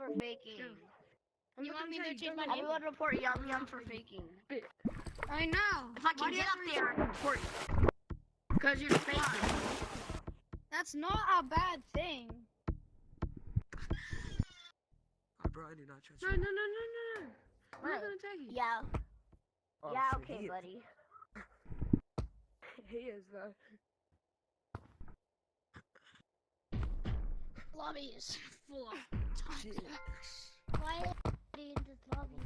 for faking. You want me to change my name? Everyone report Yum Yum for faking. I know. If I can get up there, I can report you. Because you're faking. That's not a bad thing. Bro, I do not trust No. you. I'm not gonna tag you. Yeah. Oh, Yeah, shit, okay, he is. buddy. He is though. Lobby is full of Shit. toxics. Why are you in this lobby?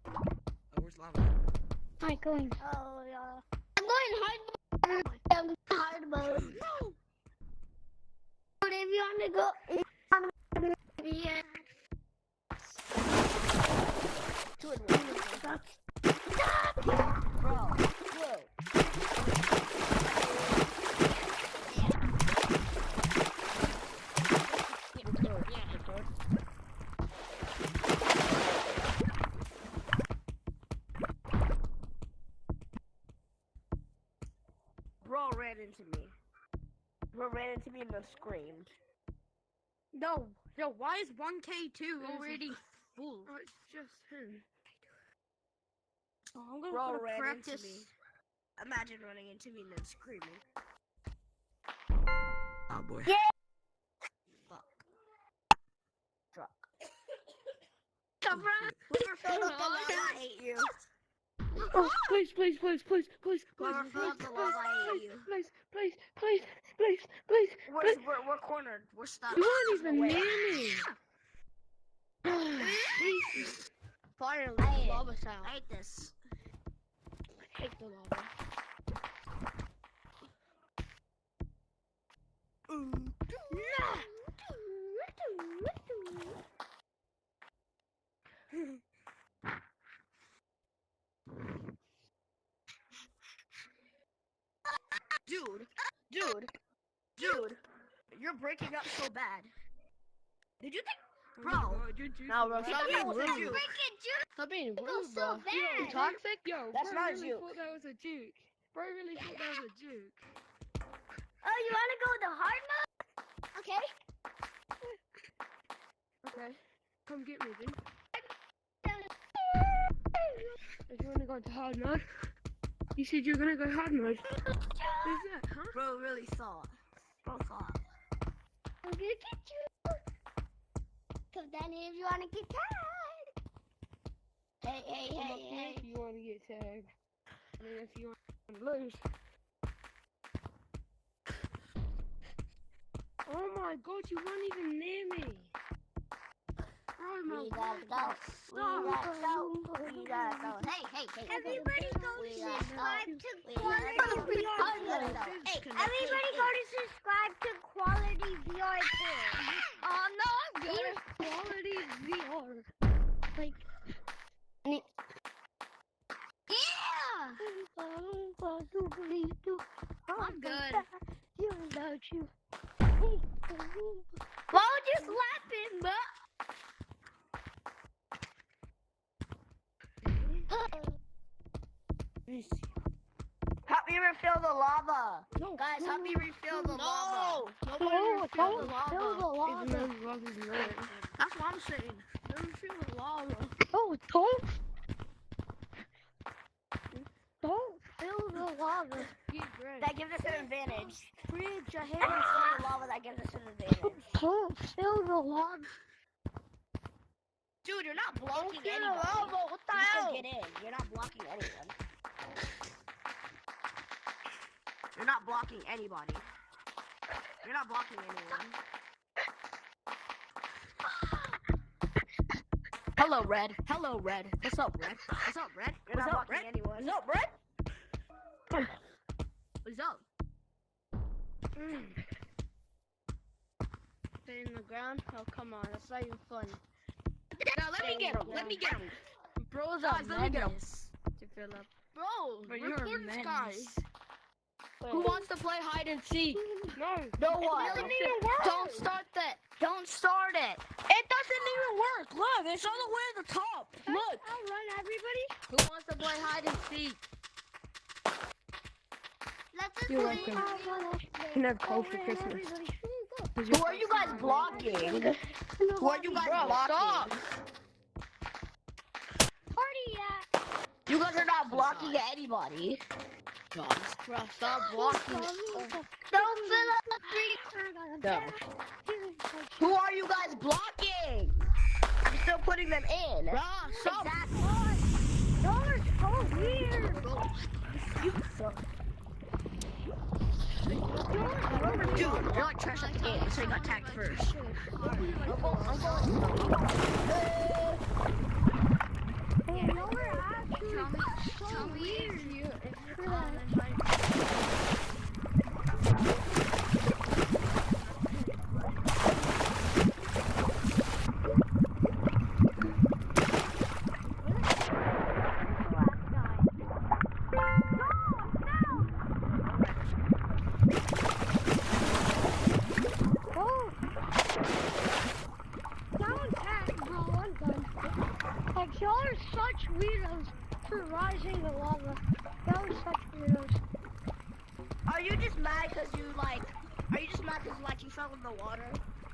Oh, where's lava? Am I going? Oh, yeah. I'm going hard mode. I'm hard mode. No! But if you want to go, yeah. Dude, bro, Bro ran into me. Bro ran into me and then screamed. No, why is 1K2 already full? Oh, it's just him. Oh, I'm gonna Bro put a ran practice. into me. Imagine running into me and then screaming. Oh boy. Yeah. Fuck. Truck. Come on. Whoever filled up the lava, I hate you. Oh, please. Whoever filled up the lava, I hate you. Please. We're cornered. We're stuck. You weren't There's even no near way. me. Finally, I hate it. lava's out. I hate this. I hate the lava. Dude, you're breaking up so bad. Did you think, Oh bro? my God, you're juicing. No, bro, Did stop you being think that was a rude. juke? Stop being Go rude, so bro. Yo, You toxic? Yo, That's bro not a really juke. thought that was a juke. Bro really thought that was a juke. Oh, you want to go with the hard mode? Okay. Okay, come get me, dude. If you wanna go to hard mode, you said you're gonna go hard mode. Who's that, huh? Bro really thought. Bro thought. I'm gonna get you. Come down here if you want to get tagged. Hey. Come up here if you wanna get tagged. I mean, if you wanna lose. Oh my God, you weren't even near me. Oh my We God. gotta go. We gotta go. Hey. Everybody go We to gotta subscribe go. to We Quality gotta go. VR. Hey, everybody go to subscribe to Quality VR too. Oh no, I'm good. Quality VR. Like, Yeah. I'm good. without you. Why would you slap him, bro? Help me refill the lava. No, Guys, help me refill the lava. Don't fill the lava. That's what I'm saying. Never feel the lava. Oh, don't fill the lava. Get ready. That gives us an advantage. Bridge If we ahead. fill the lava, that gives us an advantage. Don't fill the lava. Dude, you're not blocking fill the anyone. lava. What the You hell? can get in. You're not blocking anyone. You're not blocking anybody. You're not blocking anyone. Hello, Red. Hello, Red. What's up, Red? What's up, Red? You're What's not up, blocking Red? anyone. What's up, Red? What's up? Stay in the ground? Oh, come on. That's not even funny. Now let me get him. Let me get him. Bro's Guys, a let me get him. menace to fill up. Bro, But you're a report this guy. menace. Who wants to play hide and seek? No. No one. doesn't even work. Don't start that. Don't start it. It doesn't even work. Look, it's all the way at the top. Look. I'll run, everybody. Who wants to play hide and seek? Let's just You're play. welcome. You can have cold for Christmas. Who are you guys blocking? Who are you guys blocking? Party at. You guys are not blocking anybody. Bro, stop blocking. Don't fill up the street. No. Who are you guys blocking? I'm still putting them in. Bro, stop. Y'all are so weird. You suck. Dude, you're like trash at the game, so you got tagged first. Y'all are actually so weird. Y'all are such weirdos for rising the lava. Y'all are such weirdos. Are you just mad because you like? Are you just mad because like you fell in the water?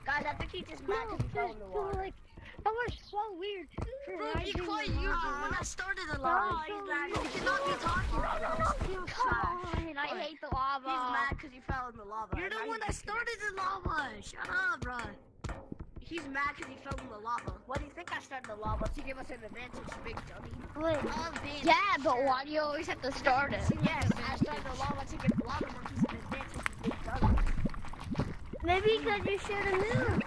Guys, I think he's just mad because he fell in the water. Like, y'all are so weird for Bro, be rising quiet. the You lava. when I started the Oh, lava. he's mad. You cannot be talking about this. Fine, I hate the lava. He's mad because he fell in the lava. You're the Now one he's that started the lava. Shut up, bro. He's mad because he fell in the lava. What do you think I started the lava to give us an advantage, big dummy? Wait. Yeah, Yeah, but why do you always have to start it? Yes, I started the lava to give the lava monkeys an advantage, you big dummy. Maybe because you should have moved.